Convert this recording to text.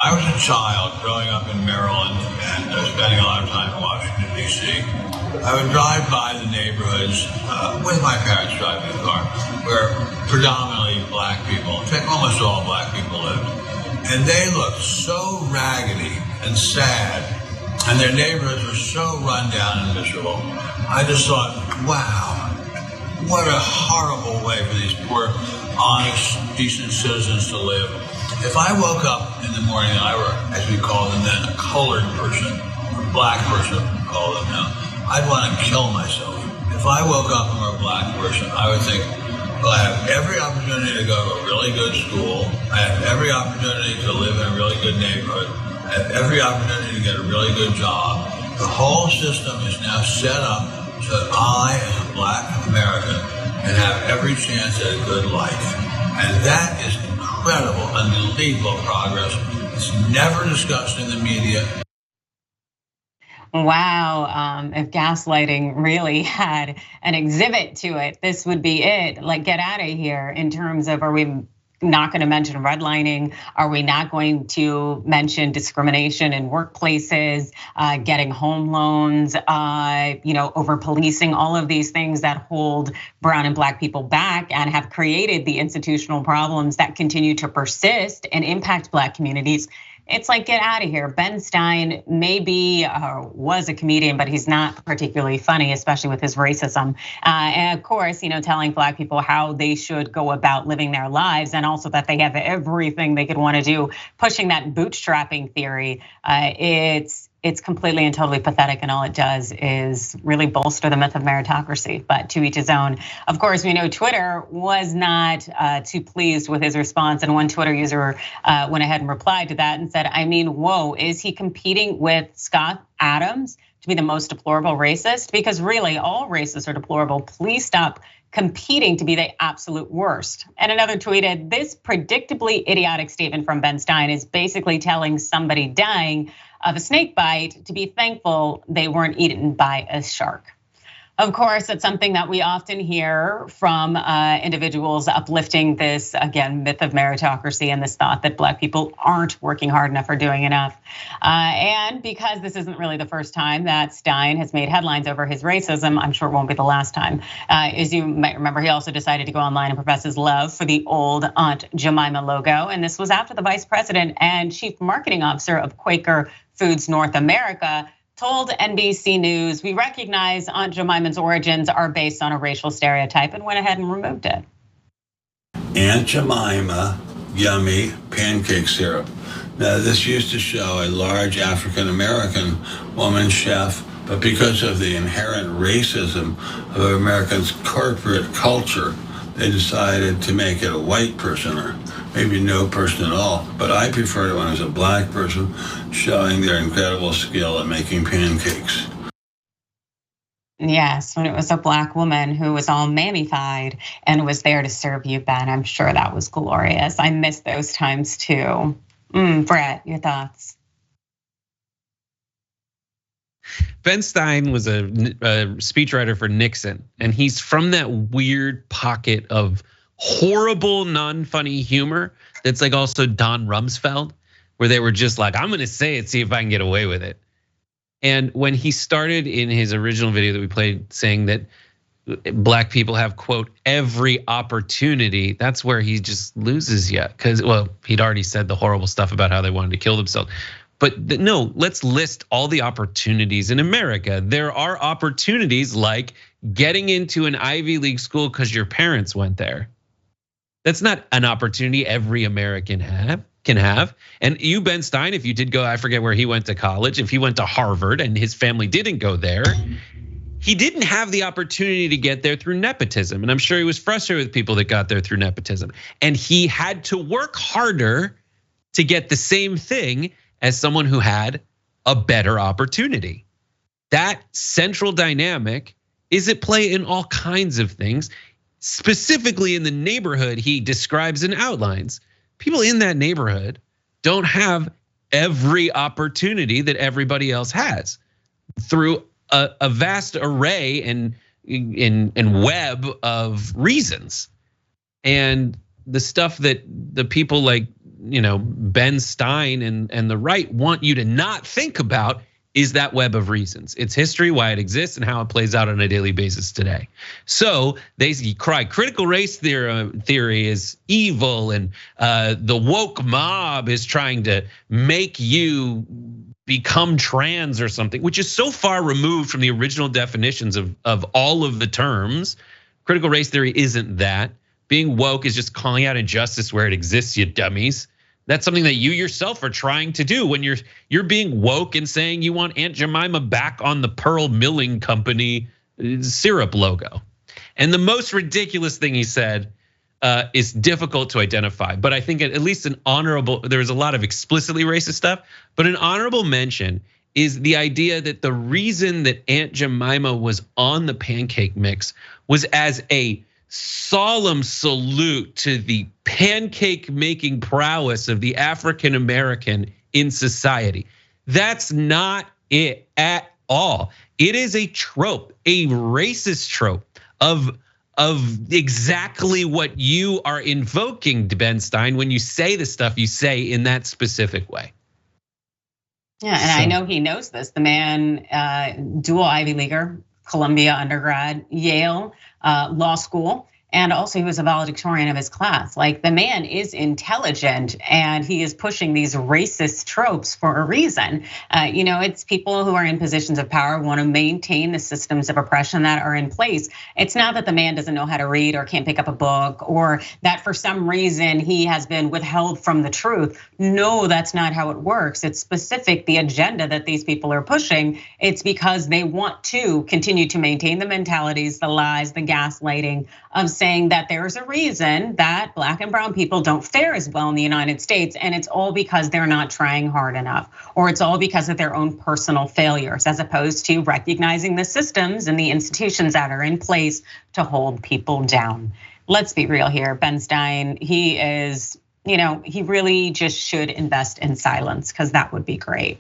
I was a child growing up in Maryland and spending a lot of time in Washington, D.C. I would drive by the neighborhoods with my parents driving the car where predominantly black people, in fact, almost all black people lived. And they looked so raggedy and sad, and their neighborhoods were so run down and miserable. I just thought, wow, what a horrible way for these poor, honest, decent citizens to live. If I woke up in the morning and I were, as we call them then, a colored person, or black person, we call them now, I'd want to kill myself. If I woke up and were a black person, I would think, well, I have every opportunity to go to a really good school. I have every opportunity to live in a really good neighborhood. I have every opportunity to get a really good job. The whole system is now set up so that I, as a black American, can have every chance at a good life. And that is incredible, unbelievable progress. It's never discussed in the media. Wow, if gaslighting really had an exhibit to it, this would be it. Like, get out of here in terms of, are we not going to mention redlining? Are we not going to mention discrimination in workplaces, getting home loans, over policing, all of these things that hold brown and black people back and have created the institutional problems that continue to persist and impact black communities? It's like, get out of here. Ben Stein maybe was a comedian, but he's not particularly funny, especially with his racism. And of course, telling black people how they should go about living their lives, and also that they have everything they could want to do, pushing that bootstrapping theory. It's completely and totally pathetic, and all it does is really bolster the myth of meritocracy, but to each his own. Of course, we know Twitter was not too pleased with his response, and one Twitter user went ahead and replied to that and said, I mean, whoa, is he competing with Scott Adams to be the most deplorable racist? Because really, all racists are deplorable. Please stop competing to be the absolute worst. And another tweeted, this predictably idiotic statement from Ben Stein is basically telling somebody dying of a snake bite to be thankful they weren't eaten by a shark. Of course, it's something that we often hear from individuals uplifting this, again, myth of meritocracy and this thought that black people aren't working hard enough or doing enough. And because this isn't really the first time that Stein has made headlines over his racism, I'm sure it won't be the last time. As you might remember, he also decided to go online and profess his love for the old Aunt Jemima logo. And this was after the vice president and chief marketing officer of Quaker Foods North America told NBC News, we recognize Aunt Jemima's origins are based on a racial stereotype, and went ahead and removed it. Aunt Jemima, yummy pancake syrup. Now, this used to show a large African-American woman chef, but because of the inherent racism of Americans' corporate culture, they decided to make it a white person, or maybe no person at all. But I preferred it when it was a black person showing their incredible skill at making pancakes. Yes, when it was a black woman who was all mammified and was there to serve you, Ben. I'm sure that was glorious. I miss those times too. Brett, your thoughts? Ben Stein was a speechwriter for Nixon, and he's from that weird pocket of horrible, non-funny humor that's like also Don Rumsfeld, where they were just like, I'm gonna say it, see if I can get away with it. And when he started in his original video that we played saying that black people have, quote, every opportunity, that's where he just loses you. Because, well, he'd already said the horrible stuff about how they wanted to kill themselves. But no, let's list all the opportunities in America. There are opportunities like getting into an Ivy League school because your parents went there. That's not an opportunity every American can have. And you, Ben Stein, if you did go, I forget where he went to college, if he went to Harvard and his family didn't go there, he didn't have the opportunity to get there through nepotism. And I'm sure he was frustrated with people that got there through nepotism. And he had to work harder to get the same thing as someone who had a better opportunity. That central dynamic is at play in all kinds of things. Specifically in the neighborhood he describes and outlines. People in that neighborhood don't have every opportunity that everybody else has through a vast array and web of reasons. And the stuff that the people like Ben Stein and the right want you to not think about is that web of reasons. Its history, why it exists, and how it plays out on a daily basis today. So they cry critical race theory is evil, and the woke mob is trying to make you become trans or something, which is so far removed from the original definitions of all of the terms. Critical race theory isn't that. Being woke is just calling out injustice where it exists, you dummies. That's something that you yourself are trying to do when you're being woke and saying you want Aunt Jemima back on the Pearl Milling Company syrup logo. And the most ridiculous thing he said is difficult to identify, but I think at least an honorable, there was a lot of explicitly racist stuff, but an honorable mention is the idea that the reason that Aunt Jemima was on the pancake mix was as a solemn salute to the pancake making prowess of the African American in society. That's not it at all. It is a trope, a racist trope of exactly what you are invoking, Ben Stein, when you say the stuff you say in that specific way. Yeah, and I know he knows this. The man, dual Ivy Leaguer, Columbia undergrad, Yale law school. And also he was a valedictorian of his class. Like, the man is intelligent and he is pushing these racist tropes for a reason. It's people who are in positions of power want to maintain the systems of oppression that are in place. It's not that the man doesn't know how to read or can't pick up a book, or that for some reason he has been withheld from the truth. No, that's not how it works. It's specific, the agenda that these people are pushing. It's because they want to continue to maintain the mentalities, the lies, the gaslighting of saying that there is a reason that Black and brown people don't fare as well in the United States, and it's all because they're not trying hard enough, or it's all because of their own personal failures, as opposed to recognizing the systems and the institutions that are in place to hold people down. Let's be real here, Ben Stein, he is, he really just should invest in silence, because that would be great.